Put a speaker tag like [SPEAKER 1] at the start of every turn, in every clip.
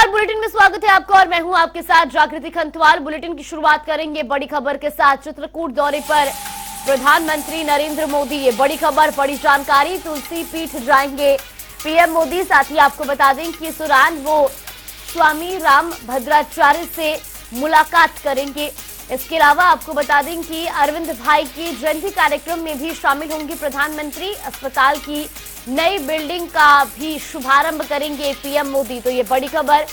[SPEAKER 1] नमस्कार, बुलेटिन में स्वागत है आपका और मैं हूं आपके साथ जागृति खंतवाल। बुलेटिन की शुरुआत करेंगे बड़ी खबर के साथ। चित्रकूट दौरे पर प्रधानमंत्री नरेंद्र मोदी, ये बड़ी खबर, बड़ी जानकारी। तुलसी पीठ जाएंगे पीएम मोदी। साथ ही आपको बता दें कि इस दौरान वो स्वामी राम भद्राचार्य से मुलाकात करेंगे। इसके अलावा आपको बता दें कि अरविंद भाई की जयंती कार्यक्रम में भी शामिल होंगे प्रधानमंत्री। अस्पताल की नई बिल्डिंग का भी शुभारंभ करेंगे पीएम मोदी। तो ये बड़ी खबर,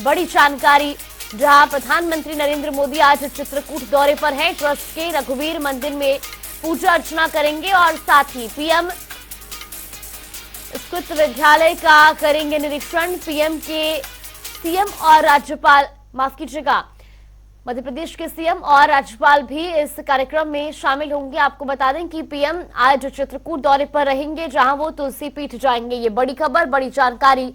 [SPEAKER 1] बड़ी जानकारी, जहां प्रधानमंत्री नरेंद्र मोदी आज चित्रकूट दौरे पर हैं। ट्रस्ट के रघुवीर मंदिर में पूजा अर्चना करेंगे और साथ ही पीएम स्कृत विद्यालय का करेंगे निरीक्षण। सीएम और राज्यपाल, माफ कीजिएगा, मध्य प्रदेश के सीएम और राज्यपाल भी इस कार्यक्रम में शामिल होंगे। आपको बता दें कि पीएम आज चित्रकूट दौरे पर रहेंगे, जहां वो तुलसी पीठ जाएंगे। ये बड़ी खबर, बड़ी जानकारी।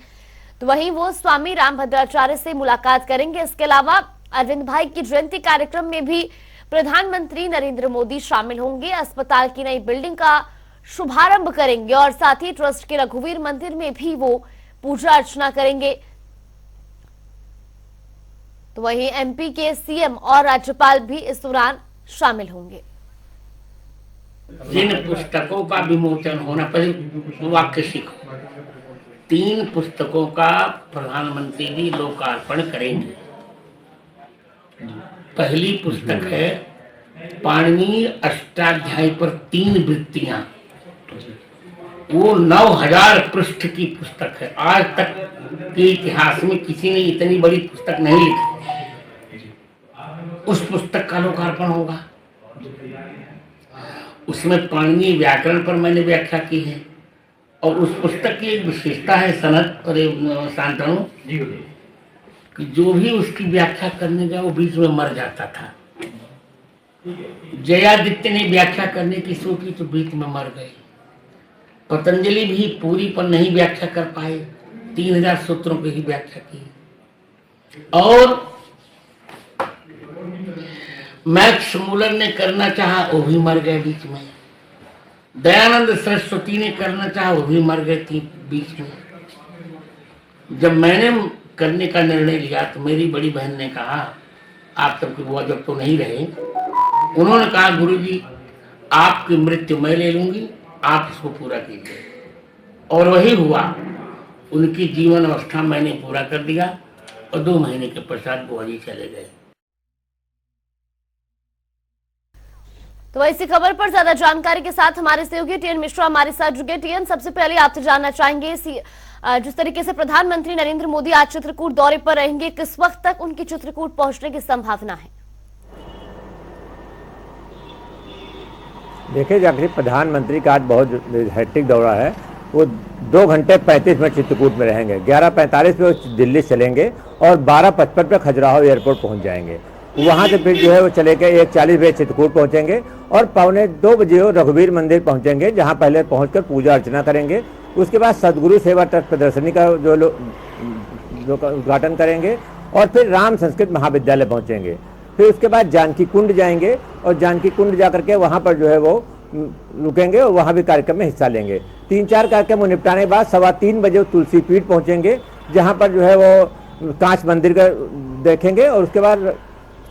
[SPEAKER 1] तो वहीं वो स्वामी राम भद्राचार्य से मुलाकात करेंगे। इसके अलावा अरविंद भाई की जयंती कार्यक्रम में भी प्रधानमंत्री नरेंद्र मोदी शामिल होंगे। अस्पताल की नई बिल्डिंग का शुभारंभ करेंगे और साथ ही ट्रस्ट के रघुवीर मंदिर में भी वो पूजा अर्चना करेंगे। तो वहीं एमपी के सीएम और राज्यपाल भी इस दौरान शामिल होंगे।
[SPEAKER 2] जिन पुस्तकों का विमोचन होना, पहले वाक्य सीखो। 3 पुस्तकों का प्रधानमंत्री जी लोकार्पण करेंगे। पहली पुस्तक है पाणिनीय अष्टाध्यायी पर 3 वृत्तियां। वो 9000 पृष्ठ की पुस्तक है। आज तक के इतिहास में किसी ने इतनी बड़ी पुस्तक नहीं लिखी। उस पुस्तक का लोकार्पण होगा। उसमें पाणिनीय व्याकरण पर मैंने व्याख्या की है और उस पुस्तक की एक विशेषता है सनत और शांतनु कि जो भी उसकी व्याख्या करने गया वो बीच में मर जाता था। जयादित्य ने व्याख्या करने की सोची तो बीच में मर गए। पतंजलि भी पूरी पर नहीं व्याख्या कर पाए, 3000 सूत्रों की ही व्याख्या की। और मैक्स मूलर ने करना चाहा, वो भी मर गए बीच में। दयानंद सरस्वती ने करना चाहा, वो भी मर गए थी बीच में। जब मैंने करने का निर्णय लिया तो मेरी बड़ी बहन ने कहा, आप सबकी बुआ जब तो नहीं रहे, उन्होंने कहा गुरुजी आपकी मृत्यु मैं ले लूंगी, आप इसको पूरा कीजिए। और वही हुआ। उनकी जीवन अवस्था मैंने पूरा कर दिया और 2 महीने के पश्चात बुआ जी चले गए।
[SPEAKER 1] तो इसी खबर पर ज्यादा जानकारी के साथ हमारे सहयोगी टीएन मिश्रा हमारे साथ जुड़े। टीएन, सबसे पहले आपसे जानना चाहेंगे, जिस तरीके से प्रधानमंत्री नरेंद्र मोदी आज चित्रकूट दौरे पर रहेंगे, किस वक्त तक उनकी चित्रकूट पहुंचने की संभावना है?
[SPEAKER 3] देखिए जागृति, प्रधानमंत्री का आज बहुत हैट्रिक दौरा है। वो 2 घंटे 35 मिनट चित्रकूट में रहेंगे। 11:45 पे वो दिल्ली चलेंगे और 12:55 पे खजुराहो एयरपोर्ट पहुंच जाएंगे। वहां से फिर जो है वो चले के 1:40 बजे चित्रकूट पहुंचेंगे और 1:15 बजे वो रघुवीर मंदिर पहुंचेंगे, जहां पहले पहुंचकर पूजा अर्चना करेंगे। उसके बाद सदगुरु सेवा ट्रस्ट प्रदर्शनी का जो उद्घाटन करेंगे और फिर राम संस्कृत महाविद्यालय पहुंचेंगे। फिर उसके बाद जानकी कुंड जाएंगे और जानकी कुंड जाकर के वहाँ पर जो है वो रुकेंगे और वहाँ भी कार्यक्रम में हिस्सा लेंगे। 3-4 कार्यक्रम निपटाने के बाद 3:15 बजे वो तुलसी पीठ पहुँचेंगे, जहाँ पर जो है वो कांच मंदिर का देखेंगे और उसके बाद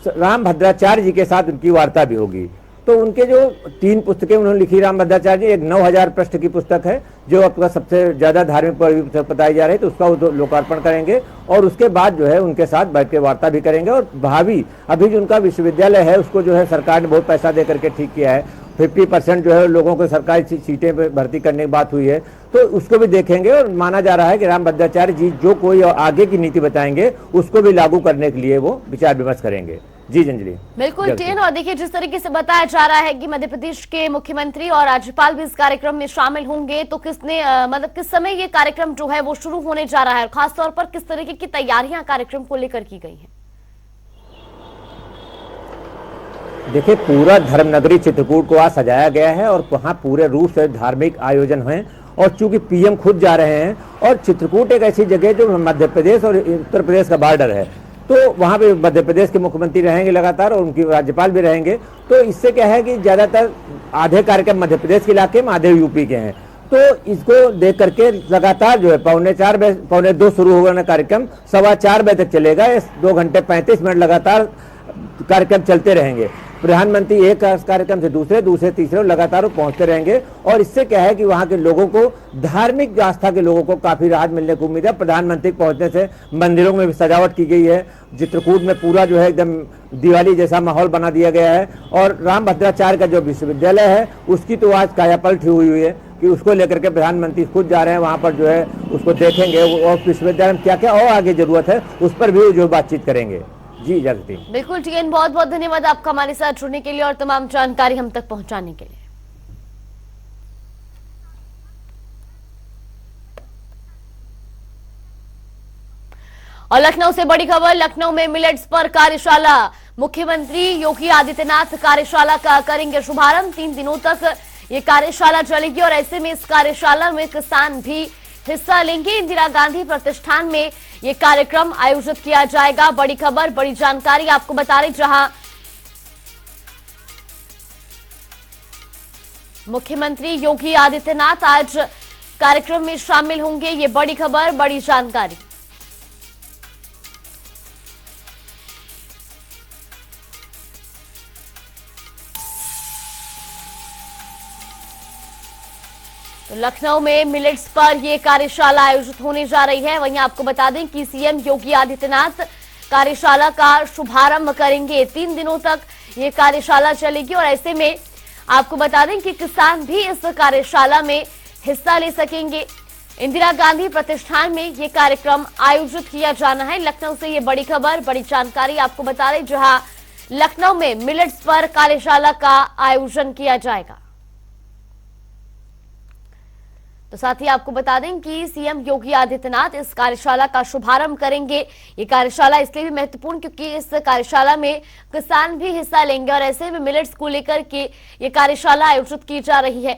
[SPEAKER 3] राम भद्राचार्य जी के साथ उनकी वार्ता भी होगी। तो उनके जो 3 पुस्तकें उन्होंने लिखी राम भद्राचार्य जी, एक 9000 पृष्ठ की पुस्तक है जो आपका सबसे ज्यादा धार्मिक पुस्तक बताई जा रही है, तो उसका लोकार्पण करेंगे और उसके बाद जो है उनके साथ बैठ के वार्ता भी करेंगे। और भावी अभी जो उनका विश्वविद्यालय है उसको जो है सरकार ने बहुत पैसा दे करके ठीक किया है। 50% जो है लोगों को सरकारी सीटें पर भर्ती करने की बात हुई है, तो उसको भी देखेंगे। और माना जा रहा है कि राम भद्राचार्य जी जो कोई आगे की नीति बताएंगे उसको भी लागू करने के लिए वो विचार विमर्श करेंगे। जी जंजली,
[SPEAKER 1] बिल्कुल टीएन। और देखिए, जिस तरीके से बताया जा रहा है कि मध्य प्रदेश के मुख्यमंत्री और राज्यपाल भी इस कार्यक्रम में शामिल होंगे, तो किस समय ये कार्यक्रम जो है वो शुरू होने जा रहा है और खासतौर पर किस तरीके की तैयारियां कार्यक्रम को लेकर की गई हैं?
[SPEAKER 3] देखिए, पूरा धर्मनगरी चित्रकूट को आज सजाया गया है और वहाँ पूरे रूप से धार्मिक आयोजन हुए। और चूंकि पीएम खुद जा रहे हैं और चित्रकूट एक ऐसी जगह जो मध्य प्रदेश और उत्तर प्रदेश का बॉर्डर है, तो वहाँ पे मध्य प्रदेश के मुख्यमंत्री रहेंगे लगातार और उनकी राज्यपाल भी रहेंगे। तो इससे क्या है कि ज्यादातर आधे कार्यक्रम मध्य प्रदेश के इलाके में, आधे यूपी के हैं। तो इसको देख करके लगातार जो है 3:45 शुरू होगा ना कार्यक्रम, 4:15 बजे तक चलेगा। ये 2 घंटे 35 मिनट लगातार कार्यक्रम चलते रहेंगे। प्रधानमंत्री एक कार्यक्रम से दूसरे तीसरे लगातार पहुंचते रहेंगे। और इससे क्या है कि वहां के लोगों को, धार्मिक आस्था के लोगों को काफी राहत मिलने की उम्मीद है। प्रधानमंत्री पहुंचने से मंदिरों में भी सजावट की गई है। चित्रकूट में पूरा जो है एकदम दिवाली जैसा माहौल बना दिया गया है। और रामभद्राचार्य का जो विश्वविद्यालय है उसकी तो आज कायापलट हुई है कि उसको लेकर के प्रधानमंत्री खुद जा रहे हैं वहां पर, जो है उसको देखेंगे और विश्वविद्यालय में क्या क्या और आगे जरूरत है उस पर भी जो बातचीत करेंगे। जी जागृति।
[SPEAKER 1] बिल्कुल टीएन, बहुत बहुत धन्यवाद आपका हमारे साथ जुड़ने के लिए और तमाम जानकारी हम तक पहुंचाने के लिए। और लखनऊ से बड़ी खबर, लखनऊ में मिलेट्स पर कार्यशाला, मुख्यमंत्री योगी आदित्यनाथ कार्यशाला का करेंगे शुभारंभ। 3 दिनों तक ये कार्यशाला चलेगी और ऐसे में इस कार्यशाला में किसान भी हिस्सा लेंगे। इंदिरा गांधी प्रतिष्ठान में ये कार्यक्रम आयोजित किया जाएगा। बड़ी खबर, बड़ी जानकारी आपको बता रहे, जहां मुख्यमंत्री योगी आदित्यनाथ आज कार्यक्रम में शामिल होंगे। ये बड़ी खबर, बड़ी जानकारी। तो लखनऊ में मिलेट्स पर यह कार्यशाला आयोजित होने जा रही है। वहीं आपको बता दें कि सीएम योगी आदित्यनाथ कार्यशाला का शुभारंभ करेंगे। 3 दिनों तक ये कार्यशाला चलेगी और ऐसे में आपको बता दें कि किसान भी इस कार्यशाला में हिस्सा ले सकेंगे। इंदिरा गांधी प्रतिष्ठान में ये कार्यक्रम आयोजित किया जाना है। लखनऊ से ये बड़ी खबर, बड़ी जानकारी आपको बता रहे, जहां लखनऊ में मिलेट्स पर कार्यशाला का आयोजन किया जाएगा। तो साथ ही आपको बता दें कि सीएम योगी आदित्यनाथ इस कार्यशाला का शुभारंभ करेंगे। ये कार्यशाला इसलिए भी महत्वपूर्ण क्योंकि इस कार्यशाला में किसान भी हिस्सा लेंगे और ऐसे में मिलेट्स को लेकर के ये कार्यशाला आयोजित की जा रही है।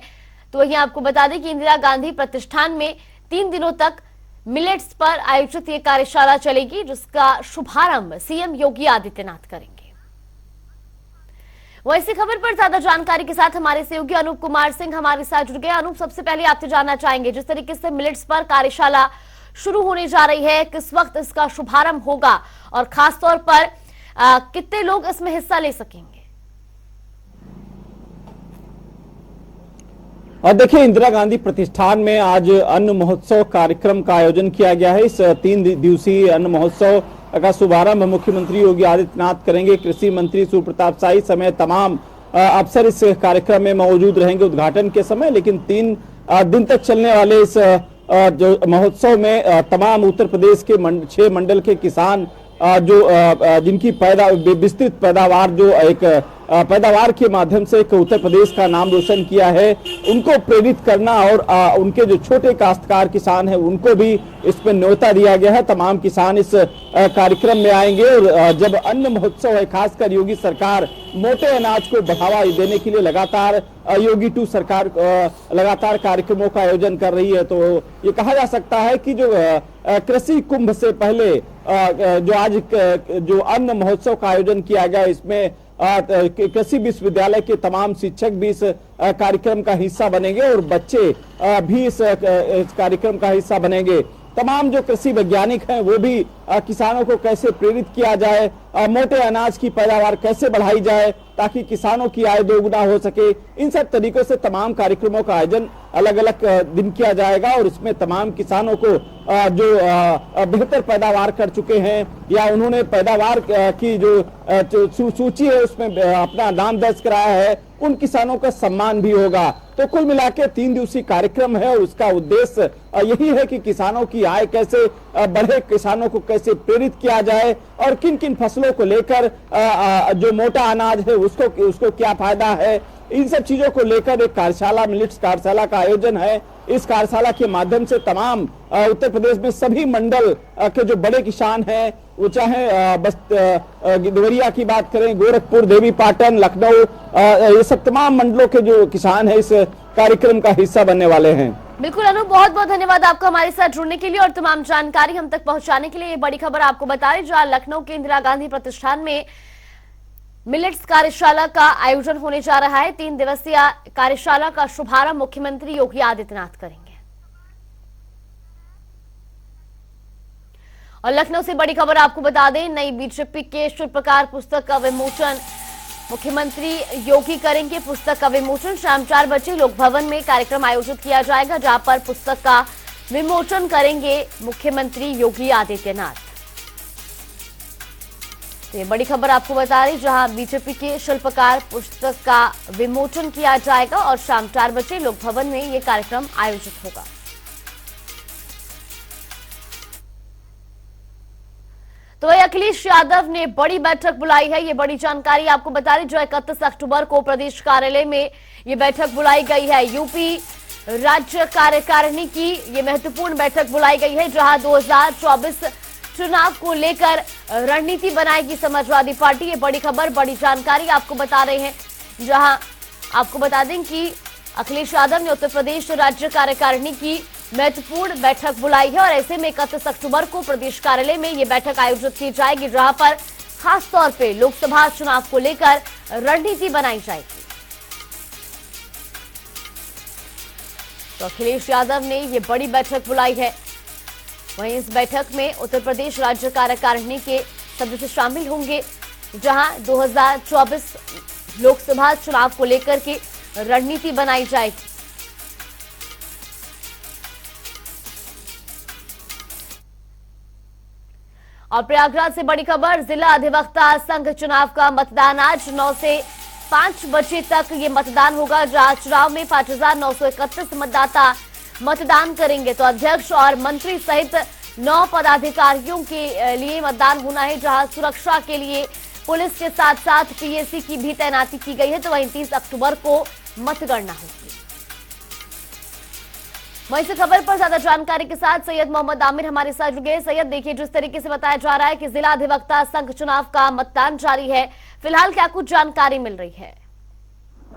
[SPEAKER 1] तो वहीं आपको बता दें कि इंदिरा गांधी प्रतिष्ठान में 3 दिनों तक मिलेट्स पर आयोजित ये कार्यशाला चलेगी, जिसका शुभारंभ सीएम योगी आदित्यनाथ करेंगे। वैसी खबर पर ज्यादा जानकारी के साथ हमारे सहयोगी अनूप कुमार सिंह हमारे साथ जुड़ गए। अनूप, सबसे पहले आपसे जानना चाहेंगे, जिस तरीके से मिलेट्स पर कार्यशाला शुरू होने जा रही है, किस वक्त इसका शुभारंभ होगा और खासतौर पर कितने लोग इसमें हिस्सा ले सकेंगे?
[SPEAKER 4] और देखिए, इंदिरा गांधी प्रतिष्ठान में आज अन्न महोत्सव कार्यक्रम का आयोजन किया गया है। इस 3 दिवसीय अन्न महोत्सव का शुभारंभ मुख्यमंत्री योगी आदित्यनाथ करेंगे। कृषि मंत्री सूर्य प्रताप शाही समेत तमाम अफसर इस कार्यक्रम में मौजूद रहेंगे उद्घाटन के समय। लेकिन 3 दिन तक चलने वाले इस जो महोत्सव में तमाम उत्तर प्रदेश के 6 मंडल के किसान जिनकी विस्तृत पैदावार जो एक पैदावार के माध्यम से एक उत्तर प्रदेश का नाम रोशन किया है, उनको प्रेरित करना और उनके जो छोटे काश्तकार किसान हैं उनको भी इसमें न्योता दिया गया है। तमाम किसान इस कार्यक्रम में आएंगे और जब अन्न महोत्सव है, खासकर योगी सरकार मोटे अनाज को बढ़ावा देने के लिए लगातार योगी 2 सरकार लगातार कार्यक्रमों का आयोजन कर रही है। तो ये कहा जा सकता है कि जो कृषि कुंभ से पहले जो आज जो अन्न महोत्सव का आयोजन किया गया, इसमें कृषि विश्वविद्यालय के तमाम शिक्षक भी इस कार्यक्रम का हिस्सा बनेंगे और बच्चे भी इस कार्यक्रम का हिस्सा बनेंगे। तमाम जो कृषि वैज्ञानिक हैं वो भी किसानों को कैसे प्रेरित किया जाए, मोटे अनाज की पैदावार कैसे बढ़ाई जाए ताकि किसानों की आय दोगुना हो सके, इन सब तरीकों से तमाम कार्यक्रमों का आयोजन अलग अलग दिन किया जाएगा। और इसमें तमाम किसानों को जो बेहतर पैदावार कर चुके हैं या उन्होंने पैदावार की जो सूची है उसमें अपना नाम दर्ज कराया है, उन किसानों का सम्मान भी होगा। तो कुल मिलाकर 3 दिवसीय कार्यक्रम है और उसका उद्देश्य यही है कि किसानों की आय कैसे बढ़े, किसानों को कैसे प्रेरित किया जाए और किन किन फसलों को लेकर जो मोटा अनाज है उसको क्या फायदा है, इन सब चीजों को लेकर एक कार्यशाला, मिलेट्स कार्यशाला का आयोजन है। इस कार्यशाला के माध्यम से तमाम उत्तर प्रदेश में सभी मंडल के जो बड़े किसान हैं, वो चाहे देवरिया की बात करें, गोरखपुर, देवीपाटन, लखनऊ, ये सब तमाम मंडलों के जो किसान हैं इस कार्यक्रम का हिस्सा बनने वाले हैं।
[SPEAKER 1] बिल्कुल अनु, बहुत बहुत धन्यवाद आपका हमारे साथ जुड़ने के लिए और तमाम जानकारी हम तक पहुंचाने के लिए। ये बड़ी खबर आपको बता रहे, जहां लखनऊ के इंदिरा गांधी प्रतिष्ठान में मिलेट्स कार्यशाला का आयोजन होने जा रहा है। 3 दिवसीय कार्यशाला का शुभारंभ मुख्यमंत्री योगी आदित्यनाथ करेंगे। और लखनऊ से बड़ी खबर आपको बता दें, नई बीजेपी के शिल्पकार पुस्तक का विमोचन मुख्यमंत्री योगी करेंगे। पुस्तक का विमोचन शाम 4 बजे लोक भवन में कार्यक्रम आयोजित किया जाएगा, जहां पर पुस्तक का विमोचन करेंगे मुख्यमंत्री योगी आदित्यनाथ। तो ये बड़ी खबर आपको बता रही, जहां बीजेपी के शिल्पकार पुस्तक का विमोचन किया जाएगा और शाम 4 बजे लोक भवन में ये कार्यक्रम आयोजित होगा। तो वही अखिलेश यादव ने बड़ी बैठक बुलाई है। ये बड़ी जानकारी आपको बता रही, जो 31 अक्टूबर को प्रदेश कार्यालय में ये बैठक बुलाई गई है। यूपी राज्य कार्यकारिणी की ये महत्वपूर्ण बैठक बुलाई गई है, जहां 2024 चुनाव को लेकर रणनीति बनाएगी समाजवादी पार्टी। ये बड़ी खबर, बड़ी जानकारी आपको बता रहे हैं, जहां आपको बता दें कि अखिलेश यादव ने उत्तर प्रदेश राज्य कार्यकारिणी की महत्वपूर्ण बैठक बुलाई है और ऐसे में 31 अक्टूबर को प्रदेश कार्यालय में ये बैठक आयोजित की जाएगी, जहां पर खास तौर पे लोकसभा चुनाव को लेकर रणनीति बनाई जाएगी। तो अखिलेश यादव ने ये बड़ी बैठक बुलाई है। वहीं इस बैठक में उत्तर प्रदेश राज्य कार्यकारिणी के सदस्य शामिल होंगे, जहां 2024 लोकसभा चुनाव को लेकर के रणनीति बनाई जाएगी। और प्रयागराज से बड़ी खबर, जिला अधिवक्ता संघ चुनाव का मतदान आज 9 से 5 बजे तक ये मतदान होगा, जहां चुनाव में 5,931 मतदाता मतदान करेंगे। तो अध्यक्ष और मंत्री सहित 9 पदाधिकारियों के लिए मतदान होना है, जहां सुरक्षा के लिए पुलिस के साथ साथ पीएसी की भी तैनाती की गई है। तो वहीं 30 अक्टूबर को मतगणना होगी। वहीं से खबर पर ज्यादा जानकारी के साथ सैयद मोहम्मद आमिर हमारे साथ जुड़े। सैयद, देखिए, जिस तरीके से बताया जा रहा है कि जिला अधिवक्ता संघ चुनाव का मतदान जारी है, फिलहाल क्या कुछ जानकारी मिल रही है?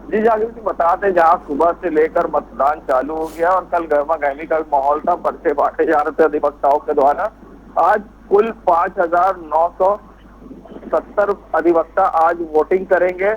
[SPEAKER 5] जी जागृति, बताते जहाँ सुबह से लेकर मतदान चालू हो गया और कल गर्मा गर्मी का माहौल था, पर्चे बांटे जा रहे थे अधिवक्ताओं के द्वारा। आज कुल 5,970 अधिवक्ता आज वोटिंग करेंगे,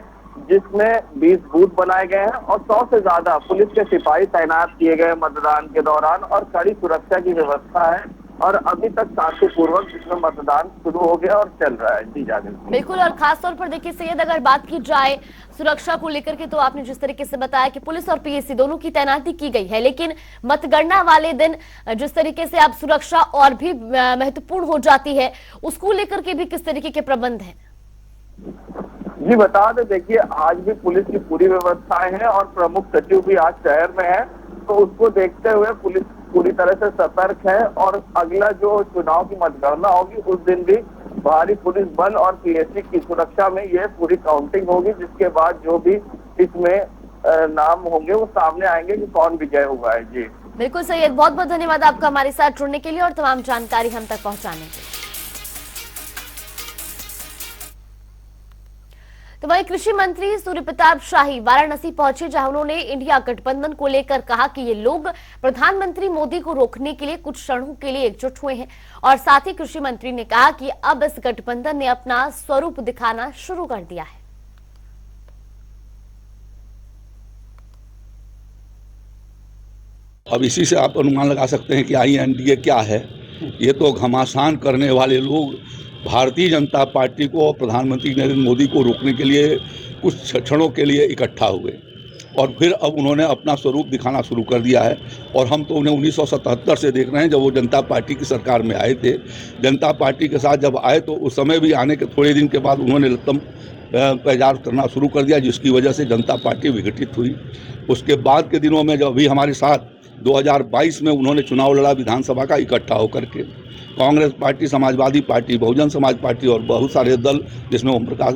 [SPEAKER 5] जिसमें 20 बूथ बनाए गए हैं और 100 से ज्यादा पुलिस के सिपाही तैनात किए गए मतदान के दौरान और कड़ी सुरक्षा की व्यवस्था है और अभी तक शांतिपूर्वक इसमें मतदान शुरू हो गया और चल रहा है। जी जागृति,
[SPEAKER 1] बिल्कुल। और खास तौर पर देखिए सैयद, अगर बात की जाए सुरक्षा को लेकर के, तो आपने जिस तरीके से बताया कि पुलिस और पीएसी दोनों की तैनाती की गई है, लेकिन मतगणना वाले दिन जिस तरीके से आप सुरक्षा और भी महत्वपूर्ण हो जाती है, उसको लेकर के भी किस तरीके के प्रबंध है?
[SPEAKER 5] जी बता दें, देखिए आज भी पुलिस की पूरी व्यवस्थाएं हैं और प्रमुख सचिव भी आज शहर में है, तो उसको देखते हुए पुलिस पूरी तरह से सतर्क है और अगला जो चुनाव की मतगणना होगी उस दिन भी भारी पुलिस बल और पीएसी की सुरक्षा में ये पूरी काउंटिंग होगी, जिसके बाद जो भी इसमें नाम होंगे वो सामने आएंगे कि कौन विजय हुआ है। जी
[SPEAKER 1] बिल्कुल सैयद, बहुत बहुत धन्यवाद आपका हमारे साथ जुड़ने के लिए और तमाम जानकारी हम तक पहुंचाने के लिए। तो वहीं कृषि मंत्री सूर्य प्रताप शाही वाराणसी पहुंचे, जहां उन्होंने इंडिया गठबंधन को लेकर कहा कि ये लोग प्रधानमंत्री मोदी को रोकने के लिए कुछ क्षणों के लिए एकजुट हुए हैं। और साथ ही कृषि मंत्री ने कहा कि अब इस गठबंधन ने अपना स्वरूप दिखाना शुरू कर दिया है।
[SPEAKER 6] अब इसी से आप अनुमान लगा सकते हैं कि INDA क्या है। ये तो घमासान करने वाले लोग भारतीय जनता पार्टी को और प्रधानमंत्री नरेंद्र मोदी को रोकने के लिए कुछ क्षणों के लिए इकट्ठा हुए और फिर अब उन्होंने अपना स्वरूप दिखाना शुरू कर दिया है। और हम तो उन्हें 1977 से देख रहे हैं, जब वो जनता पार्टी की सरकार में आए थे। जनता पार्टी के साथ जब आए तो उस समय भी आने के थोड़े दिन के बाद उन्होंने लत्तम पैजार करना शुरू कर दिया, जिसकी वजह से जनता पार्टी विघटित हुई। उसके बाद के दिनों में जब अभी हमारे साथ 2022 में उन्होंने चुनाव लड़ा विधानसभा का इकट्ठा होकर के, Congress party, Samajwadi party, Bahujan Samaj party और बहुत सारे दल जिसमें ओम प्रकाश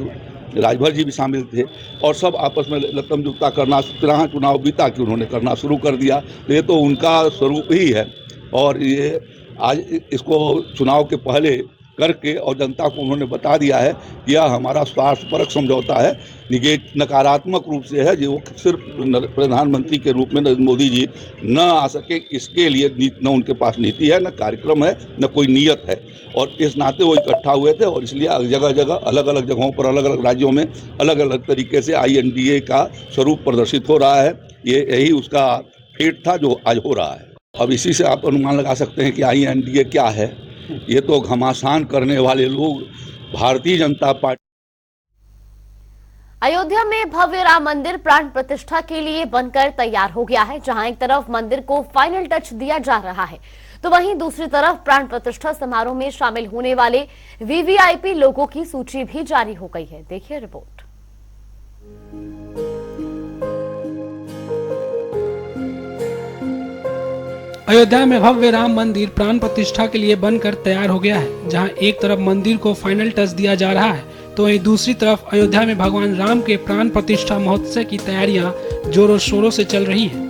[SPEAKER 6] राजभर जी भी शामिल थे, और सब आपस में लत्तम जुगता करना, तरह चुनाव बीता कि उन्होंने करना शुरू कर दिया। तो ये तो उनका स्वरूप ही है। और ये आज इसको चुनाव के पहले करके और जनता को उन्होंने बता दिया है कि यह हमारा स्वार्थपरक समझौता है, नकारात्मक रूप से है, जो सिर्फ प्रधानमंत्री के रूप में नरेंद्र मोदी जी न आ सके, इसके लिए न उनके पास नीति है, न कार्यक्रम है, न कोई नीयत है। और इस नाते वो इकट्ठा हुए थे और इसलिए जगह जगह अलग अलग जगहों पर अलग अलग राज्यों में अलग अलग तरीके से INDA का स्वरूप प्रदर्शित हो रहा है। यही उसका फेट था जो आज हो रहा है। अब इसी से आप अनुमान लगा सकते हैं कि INDA क्या है। ये तो घमासान करने वाले लोग भारतीय जनता पार्टी।
[SPEAKER 1] अयोध्या में भव्य राम मंदिर प्राण प्रतिष्ठा के लिए बनकर तैयार हो गया है। जहां एक तरफ मंदिर को फाइनल टच दिया जा रहा है, तो वहीं दूसरी तरफ प्राण प्रतिष्ठा समारोह में शामिल होने वाले VVIP लोगों की सूची भी जारी हो गई है। देखिए रिपोर्ट।
[SPEAKER 7] अयोध्या में भव्य राम मंदिर प्राण प्रतिष्ठा के लिए बनकर तैयार हो गया है। जहां एक तरफ मंदिर को फाइनल टच दिया जा रहा है, तो वहीं दूसरी तरफ अयोध्या में भगवान राम के प्राण प्रतिष्ठा महोत्सव की तैयारियां जोरों शोरों से चल रही हैं।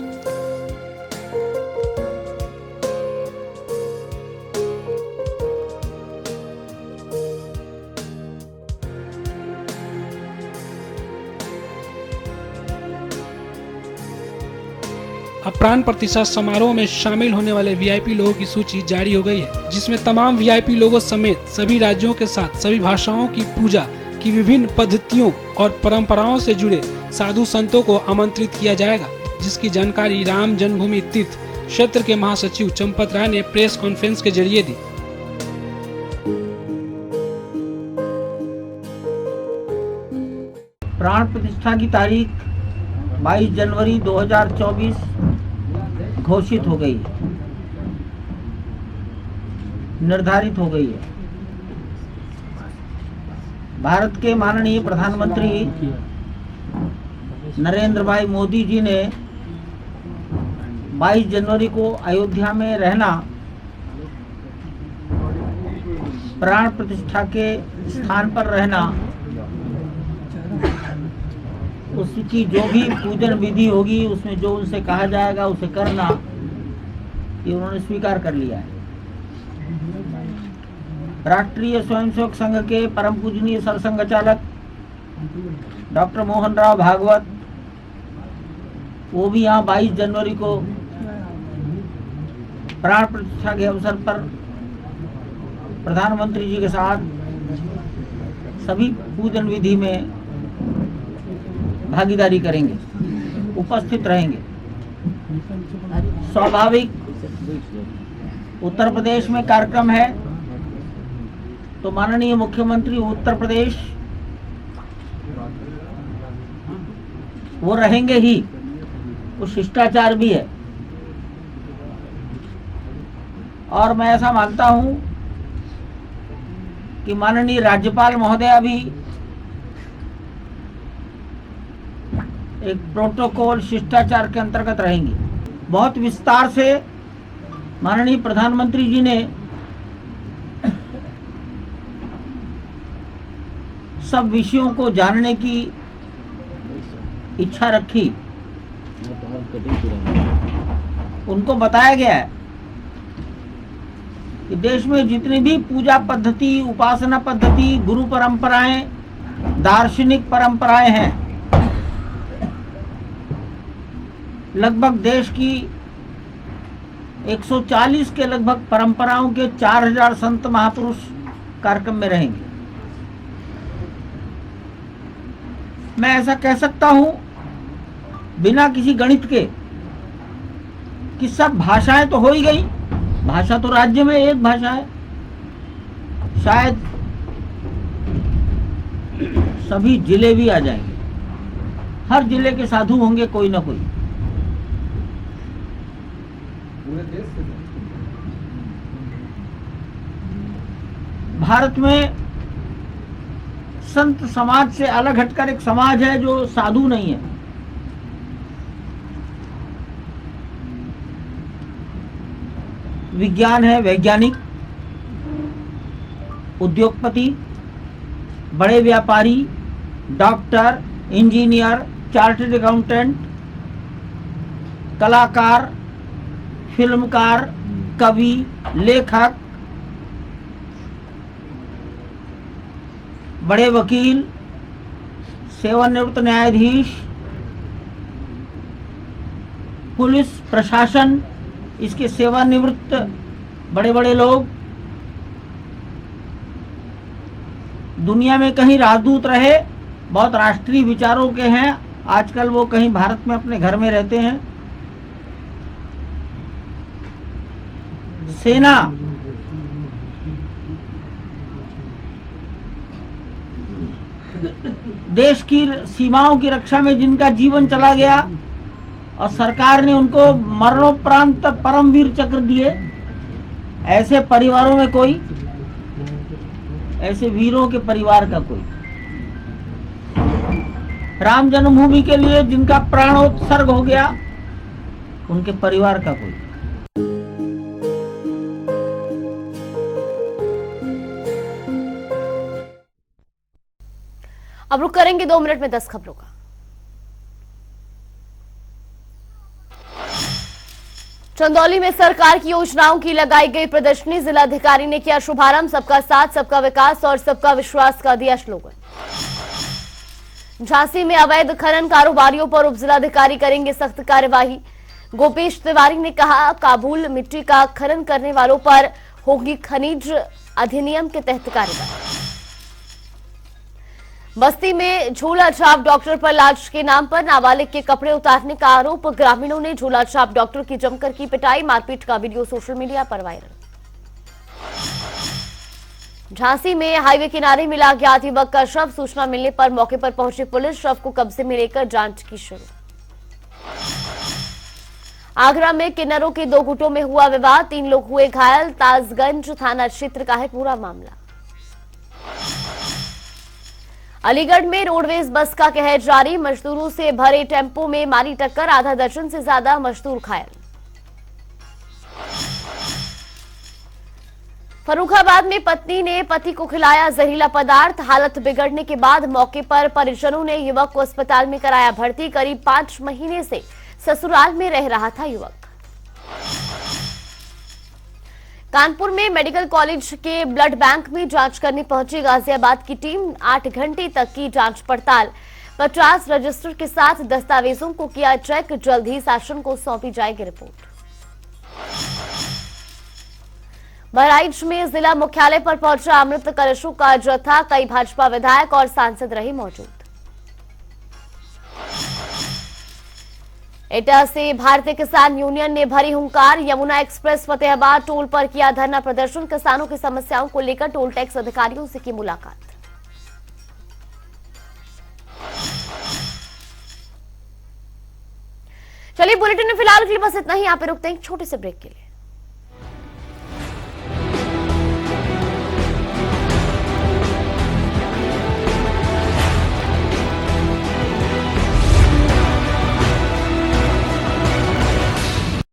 [SPEAKER 7] अब प्राण प्रतिष्ठा समारोह में शामिल होने वाले VIP लोगों की सूची जारी हो गई है, जिसमें तमाम VIP लोगों समेत सभी राज्यों के साथ सभी भाषाओं की पूजा की विभिन्न पद्धतियों और परंपराओं से जुड़े साधु संतों को आमंत्रित किया जाएगा, जिसकी जानकारी राम जन्मभूमि तीर्थ क्षेत्र के महासचिव चंपत राय ने प्रेस कॉन्फ्रेंस के जरिए दी।
[SPEAKER 8] प्राण प्रतिष्ठा की तारीख 22 जनवरी 2024 घोषित हो गई है, निर्धारित हो गई है। भारत के माननीय प्रधानमंत्री नरेंद्र भाई मोदी जी ने 22 जनवरी को अयोध्या में रहना, प्राण प्रतिष्ठा के स्थान पर रहना, उसकी जो भी पूजन विधि होगी उसमें जो उनसे कहा जाएगा उसे करना, ये उन्होंने स्वीकार कर लिया है। राष्ट्रीय स्वयंसेवक संघ के परम पूजनीय सरसंघ चालक डॉक्टर मोहन राव भागवत, वो भी यहाँ 22 जनवरी को प्राण प्रतिष्ठा के अवसर पर प्रधानमंत्री जी के साथ सभी पूजन विधि में भागीदारी करेंगे, उपस्थित रहेंगे। स्वाभाविक उत्तर प्रदेश में कार्यक्रम है, तो माननीय मुख्यमंत्री उत्तर प्रदेश वो रहेंगे ही, वो शिष्टाचार भी है। और मैं ऐसा मानता हूं कि माननीय राज्यपाल महोदया भी एक प्रोटोकॉल शिष्टाचार के अंतर्गत रहेंगी। बहुत विस्तार से माननीय प्रधानमंत्री जी ने सब विषयों को जानने की इच्छा रखी। उनको बताया गया है कि देश में जितनी भी पूजा पद्धति, उपासना पद्धति, गुरु परंपराएं, दार्शनिक परंपराएं हैं, लगभग देश की 140 के लगभग परंपराओं के 4000 संत महापुरुष कार्यक्रम में रहेंगे। मैं ऐसा कह सकता हूं बिना किसी गणित के कि सब भाषाएं तो हो ही गई। भाषा तो राज्य में एक भाषा है, शायद सभी जिले भी आ जाएंगे। हर जिले के साधु होंगे कोई ना कोई। भारत में संत समाज से अलग हटकर एक समाज है जो साधु नहीं है। विज्ञान है, वैज्ञानिक, उद्योगपति, बड़े व्यापारी, डॉक्टर, इंजीनियर, चार्टर्ड अकाउंटेंट, कलाकार, फिल्मकार, कवि, लेखक, बड़े वकील, सेवानिवृत्त न्यायाधीश, पुलिस प्रशासन, इसके सेवानिवृत्त बड़े बड़े लोग, दुनिया में कहीं राजदूत रहे, बहुत राष्ट्रीय विचारों के हैं, आजकल वो कहीं भारत में अपने घर में रहते हैं। सेना, देश की सीमाओं की रक्षा में जिनका जीवन चला गया और सरकार ने उनको मरणोपरांत परमवीर चक्र दिए, ऐसे परिवारों में कोई, ऐसे वीरों के परिवार का कोई, राम जन्मभूमि के लिए जिनका प्राणोत्सर्ग हो गया, उनके परिवार का कोई।
[SPEAKER 1] अब रुक करेंगे 2 मिनट में 10 खबरों का। चंदौली में सरकार की योजनाओं की लगाई गई प्रदर्शनी, जिलाधिकारी ने किया शुभारंभ। सबका साथ, सबका विकास और सबका विश्वास का दिया स्लोगन। झांसी में अवैध खनन कारोबारियों पर उप जिलाधिकारी करेंगे सख्त कार्यवाही। गोपेश तिवारी ने कहा, काबुल मिट्टी का खनन करने वालों पर होगी खनिज अधिनियम के तहत कार्रवाई। बस्ती में झोला छाप डॉक्टर पर लाश के नाम पर नाबालिग के कपड़े उतारने का आरोप, ग्रामीणों ने झोला छाप डॉक्टर की जमकर की पिटाई, मारपीट का वीडियो सोशल मीडिया पर वायरल। झांसी में हाईवे किनारे मिला अज्ञात युवक का शव, सूचना मिलने पर मौके पर पहुंची पुलिस, शव को कब्जे में लेकर जांच की शुरू। आगरा में किन्नरों के 2 गुटों में हुआ विवाद, 3 लोग हुए घायल, ताजगंज थाना क्षेत्र का है पूरा मामला। अलीगढ़ में रोडवेज बस का कहर जारी, मजदूरों से भरे टेम्पो में मारी टक्कर, आधा दर्जन से ज्यादा मजदूर घायल। फर्रुखाबाद में पत्नी ने पति को खिलाया जहरीला पदार्थ, हालत बिगड़ने के बाद मौके पर परिजनों ने युवक को अस्पताल में कराया भर्ती। करीब 5 महीने से ससुराल में रह रहा था युवक। कानपुर में मेडिकल कॉलेज के ब्लड बैंक में जांच करने पहुंची गाजियाबाद की टीम, 8 घंटे तक की जांच पड़ताल, 50 रजिस्टर के साथ दस्तावेजों को किया चेक, जल्द ही शासन को सौंपी जाएगी रिपोर्ट। बहराइच में जिला मुख्यालय पर पहुंचा अमृत कलशों का जत्था, कई भाजपा विधायक और सांसद रहे मौजूद। एटा से भारतीय किसान यूनियन ने भरी हुंकार, यमुना एक्सप्रेस फतेहाबाद टोल पर किया धरना प्रदर्शन, किसानों की समस्याओं को लेकर टोल टैक्स अधिकारियों से की मुलाकात। चलिए बुलेटिन में फिलहाल के लिए बस इतना ही, यहाँ पे रुकते हैं एक छोटे से ब्रेक के लिए।